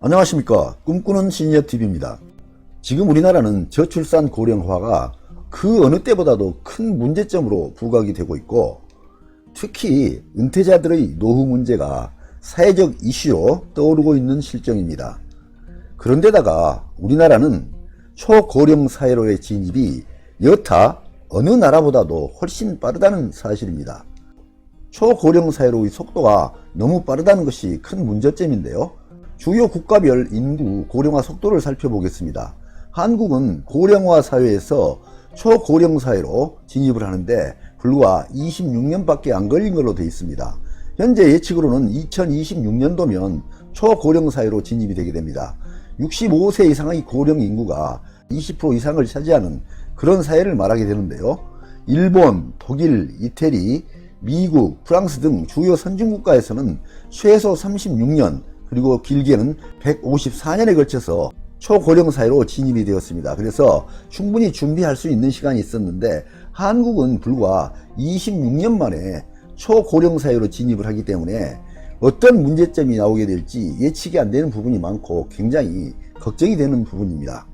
안녕하십니까. 꿈꾸는 시니어TV입니다. 지금 우리나라는 저출산 고령화가 그 어느 때보다도 큰 문제점으로 부각이 되고 있고, 특히 은퇴자들의 노후 문제가 사회적 이슈로 떠오르고 있는 실정입니다. 그런데다가 우리나라는 초고령 사회로의 진입이 여타 어느 나라보다도 훨씬 빠르다는 사실입니다. 초고령 사회로의 속도가 너무 빠르다는 것이 큰 문제점인데요. 주요 국가별 인구 고령화 속도를 살펴보겠습니다. 한국은 고령화 사회에서 초고령 사회로 진입을 하는데 불과 26년밖에 안 걸린 걸로 되어 있습니다. 현재 예측으로는 2026년도면 초고령 사회로 진입이 되게 됩니다. 65세 이상의 고령 인구가 20% 이상을 차지하는 그런 사회를 말하게 되는데요. 일본, 독일, 이태리, 미국, 프랑스 등 주요 선진국가에서는 최소 36년 그리고 길게는 154년에 걸쳐서 초고령 사회로 진입이 되었습니다. 그래서 충분히 준비할 수 있는 시간이 있었는데 한국은 불과 26년 만에 초고령 사회로 진입을 하기 때문에 어떤 문제점이 나오게 될지 예측이 안 되는 부분이 많고 굉장히 걱정이 되는 부분입니다.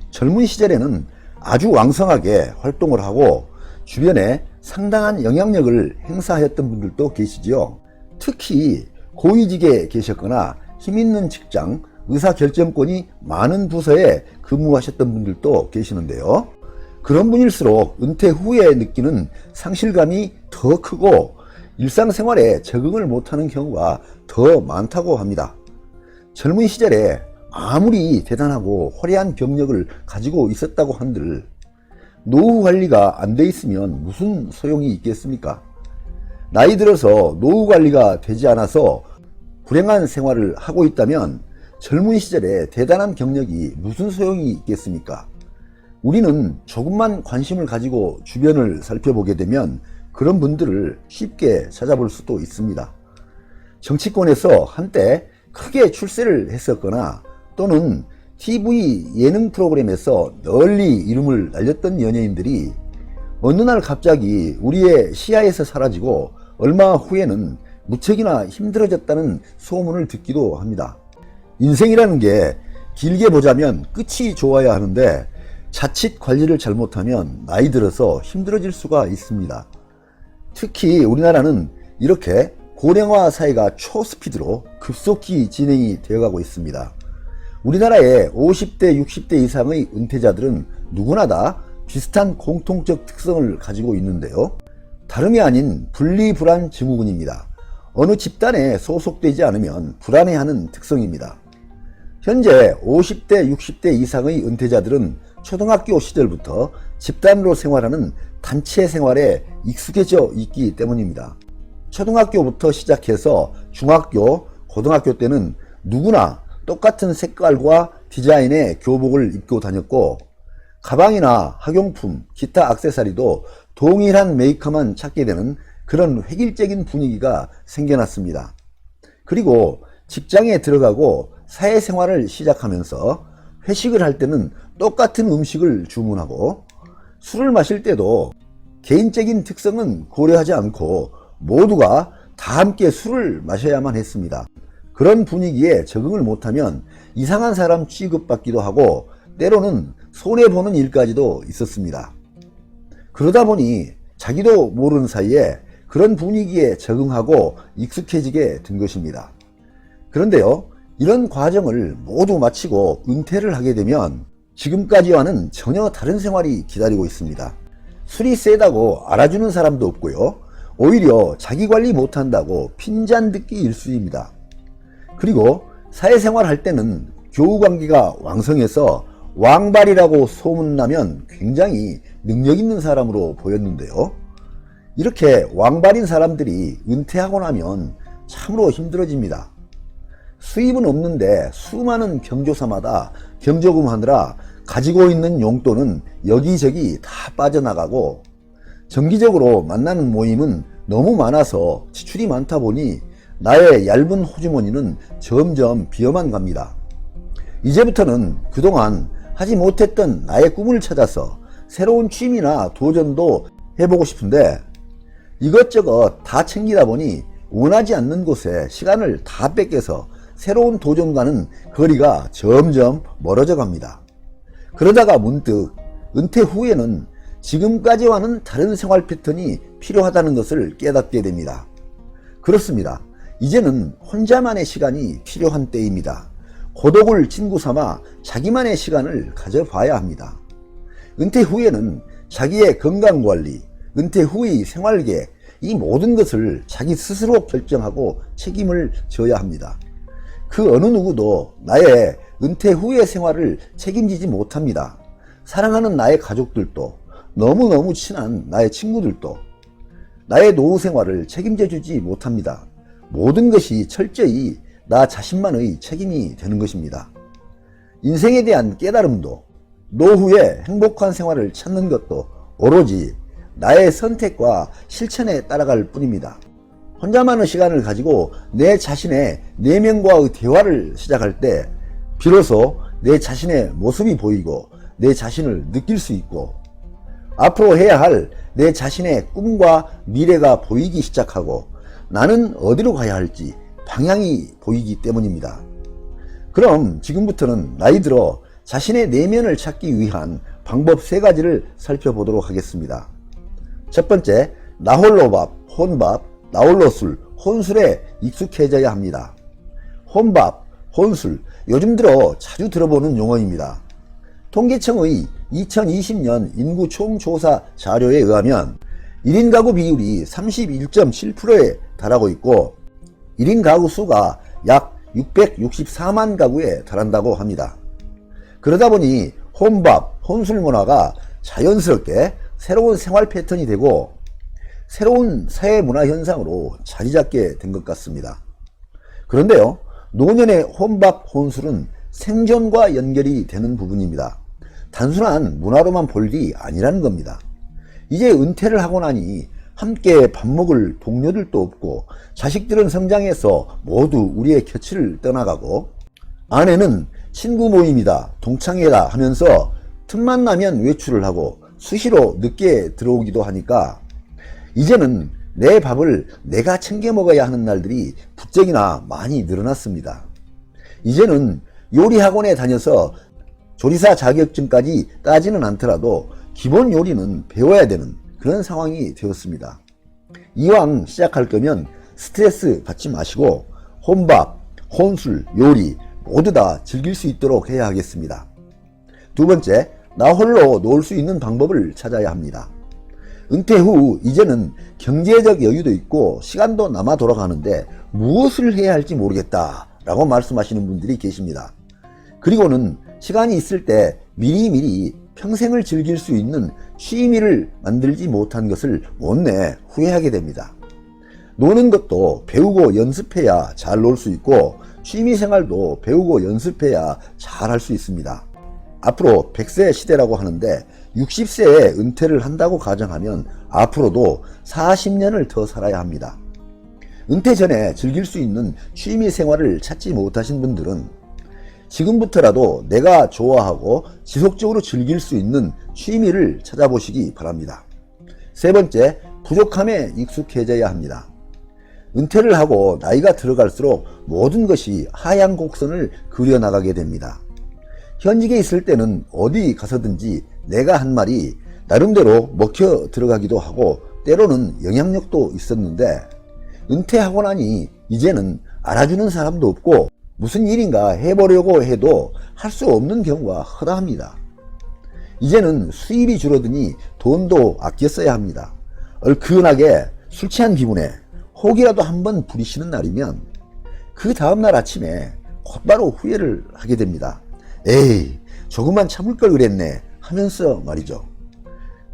젊은 시절에는 아주 왕성하게 활동을 하고 주변에 상당한 영향력을 행사하였던 분들도 계시지요. 특히 고위직에 계셨거나 힘있는 직장, 의사결정권이 많은 부서에 근무하셨던 분들도 계시는데요. 그런 분일수록 은퇴 후에 느끼는 상실감이 더 크고 일상생활에 적응을 못하는 경우가 더 많다고 합니다. 젊은 시절에 아무리 대단하고 화려한 경력을 가지고 있었다고 한들 노후 관리가 안 돼 있으면 무슨 소용이 있겠습니까? 나이 들어서 노후 관리가 되지 않아서 불행한 생활을 하고 있다면 젊은 시절에 대단한 경력이 무슨 소용이 있겠습니까? 우리는 조금만 관심을 가지고 주변을 살펴보게 되면 그런 분들을 쉽게 찾아볼 수도 있습니다. 정치권에서 한때 크게 출세를 했었거나 또는 TV 예능 프로그램에서 널리 이름을 날렸던 연예인들이 어느 날 갑자기 우리의 시야에서 사라지고 얼마 후에는 무척이나 힘들어졌다는 소문을 듣기도 합니다. 인생이라는 게 길게 보자면 끝이 좋아야 하는데 자칫 관리를 잘못하면 나이 들어서 힘들어질 수가 있습니다. 특히 우리나라는 이렇게 고령화 사회가 초스피드로 급속히 진행이 되어가고 있습니다. 우리나라의 50대, 60대 이상의 은퇴자들은 누구나 다 비슷한 공통적 특성을 가지고 있는데요. 다름이 아닌 분리불안 증후군입니다. 어느 집단에 소속되지 않으면 불안해하는 특성입니다. 현재 50대, 60대 이상의 은퇴자들은 초등학교 시절부터 집단으로 생활하는 단체 생활에 익숙해져 있기 때문입니다. 초등학교부터 시작해서 중학교, 고등학교 때는 누구나 똑같은 색깔과 디자인의 교복을 입고 다녔고 가방이나 학용품, 기타 액세서리도 동일한 메이커만 찾게 되는 그런 획일적인 분위기가 생겨났습니다. 그리고 직장에 들어가고 사회생활을 시작하면서 회식을 할 때는 똑같은 음식을 주문하고 술을 마실 때도 개인적인 특성은 고려하지 않고 모두가 다 함께 술을 마셔야만 했습니다. 그런 분위기에 적응을 못하면 이상한 사람 취급받기도 하고 때로는 손해보는 일까지도 있었습니다. 그러다 보니 자기도 모르는 사이에 그런 분위기에 적응하고 익숙해지게 된 것입니다. 그런데요, 이런 과정을 모두 마치고 은퇴를 하게 되면 지금까지와는 전혀 다른 생활이 기다리고 있습니다. 술이 세다고 알아주는 사람도 없고요. 오히려 자기 관리 못한다고 핀잔 듣기 일쑤입니다. 그리고 사회생활 할 때는 교우관계가 왕성해서 왕발이라고 소문나면 굉장히 능력 있는 사람으로 보였는데요. 이렇게 왕발인 사람들이 은퇴하고 나면 참으로 힘들어집니다. 수입은 없는데 수많은 경조사마다 경조금하느라 가지고 있는 용돈은 여기저기 다 빠져나가고 정기적으로 만나는 모임은 너무 많아서 지출이 많다 보니 나의 얇은 호주머니는 점점 비어만 갑니다. 이제부터는 그동안 하지 못했던 나의 꿈을 찾아서 새로운 취미나 도전도 해보고 싶은데 이것저것 다 챙기다 보니 원하지 않는 곳에 시간을 다 뺏겨서 새로운 도전과는 거리가 점점 멀어져 갑니다. 그러다가 문득 은퇴 후에는 지금까지와는 다른 생활 패턴이 필요하다는 것을 깨닫게 됩니다. 그렇습니다. 이제는 혼자만의 시간이 필요한 때입니다. 고독을 친구 삼아 자기만의 시간을 가져봐야 합니다. 은퇴 후에는 자기의 건강관리, 은퇴 후의 생활계획, 이 모든 것을 자기 스스로 결정하고 책임을 져야 합니다. 그 어느 누구도 나의 은퇴 후의 생활을 책임지지 못합니다. 사랑하는 나의 가족들도, 너무너무 친한 나의 친구들도 나의 노후 생활을 책임져 주지 못합니다. 모든 것이 철저히 나 자신만의 책임이 되는 것입니다. 인생에 대한 깨달음도, 노후에 행복한 생활을 찾는 것도 오로지 나의 선택과 실천에 따라갈 뿐입니다. 혼자만의 시간을 가지고 내 자신의 내면과의 대화를 시작할 때 비로소 내 자신의 모습이 보이고 내 자신을 느낄 수 있고 앞으로 해야 할 내 자신의 꿈과 미래가 보이기 시작하고 나는 어디로 가야 할지 방향이 보이기 때문입니다. 그럼 지금부터는 나이 들어 자신의 내면을 찾기 위한 방법 3가지를 살펴보도록 하겠습니다. 첫 번째, 나홀로 밥, 혼밥, 나홀로 술, 혼술에 익숙해져야 합니다. 혼밥, 혼술, 요즘 들어 자주 들어보는 용어입니다. 통계청의 2020년 인구 총조사 자료에 의하면 1인 가구 비율이 31.7%에 달하고 있고 1인 가구 수가 약 664만 가구에 달한다고 합니다. 그러다 보니 혼밥, 혼술 문화가 자연스럽게 새로운 생활 패턴이 되고 새로운 사회 문화 현상으로 자리 잡게 된 것 같습니다. 그런데요, 노년의 혼밥, 혼술은 생존과 연결이 되는 부분입니다. 단순한 문화로만 볼 일이 아니라는 겁니다. 이제 은퇴를 하고 나니 함께 밥 먹을 동료들도 없고 자식들은 성장해서 모두 우리의 곁을 떠나가고 아내는 친구 모임이다, 동창회다 하면서 틈만 나면 외출을 하고 수시로 늦게 들어오기도 하니까 이제는 내 밥을 내가 챙겨 먹어야 하는 날들이 부쩍이나 많이 늘어났습니다. 이제는 요리학원에 다녀서 조리사 자격증까지 따지는 않더라도 기본 요리는 배워야 되는 그런 상황이 되었습니다. 이왕 시작할 거면 스트레스 받지 마시고 혼밥, 혼술, 요리 모두 다 즐길 수 있도록 해야 하겠습니다. 두 번째, 나 홀로 놀 수 있는 방법을 찾아야 합니다. 은퇴 후 이제는 경제적 여유도 있고 시간도 남아 돌아가는데 무엇을 해야 할지 모르겠다 라고 말씀하시는 분들이 계십니다. 그리고는 시간이 있을 때 미리미리 평생을 즐길 수 있는 취미를 만들지 못한 것을 못내 후회하게 됩니다. 노는 것도 배우고 연습해야 잘 놀 수 있고 취미생활도 배우고 연습해야 잘 할 수 있습니다. 앞으로 100세 시대라고 하는데 60세에 은퇴를 한다고 가정하면 앞으로도 40년을 더 살아야 합니다. 은퇴 전에 즐길 수 있는 취미생활을 찾지 못하신 분들은 지금부터라도 내가 좋아하고 지속적으로 즐길 수 있는 취미를 찾아보시기 바랍니다. 세 번째, 부족함에 익숙해져야 합니다. 은퇴를 하고 나이가 들어갈수록 모든 것이 하향 곡선을 그려나가게 됩니다. 현직에 있을 때는 어디 가서든지 내가 한 말이 나름대로 먹혀 들어가기도 하고 때로는 영향력도 있었는데 은퇴하고 나니 이제는 알아주는 사람도 없고 무슨 일인가 해보려고 해도 할 수 없는 경우가 허다합니다. 이제는 수입이 줄어드니 돈도 아껴 써야 합니다. 얼큰하게 술 취한 기분에 혹이라도 한번 부리시는 날이면 그 다음날 아침에 곧바로 후회를 하게 됩니다. 에이, 조금만 참을 걸 그랬네 하면서 말이죠.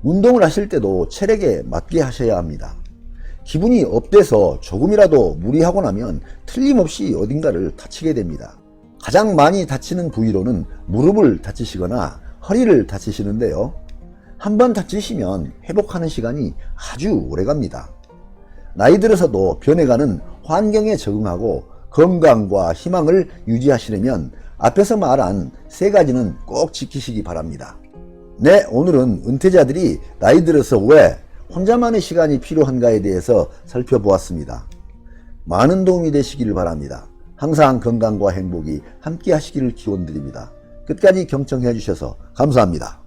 운동을 하실 때도 체력에 맞게 하셔야 합니다. 기분이 업돼서 조금이라도 무리하고 나면 틀림없이 어딘가를 다치게 됩니다. 가장 많이 다치는 부위로는 무릎을 다치시거나 허리를 다치시는데요. 한번 다치시면 회복하는 시간이 아주 오래갑니다. 나이 들어서도 변해가는 환경에 적응하고 건강과 희망을 유지하시려면 앞에서 말한 3가지는 꼭 지키시기 바랍니다. 네, 오늘은 은퇴자들이 나이 들어서 왜 혼자만의 시간이 필요한가에 대해서 살펴보았습니다. 많은 도움이 되시기를 바랍니다. 항상 건강과 행복이 함께 하시기를 기원드립니다. 끝까지 경청해 주셔서 감사합니다.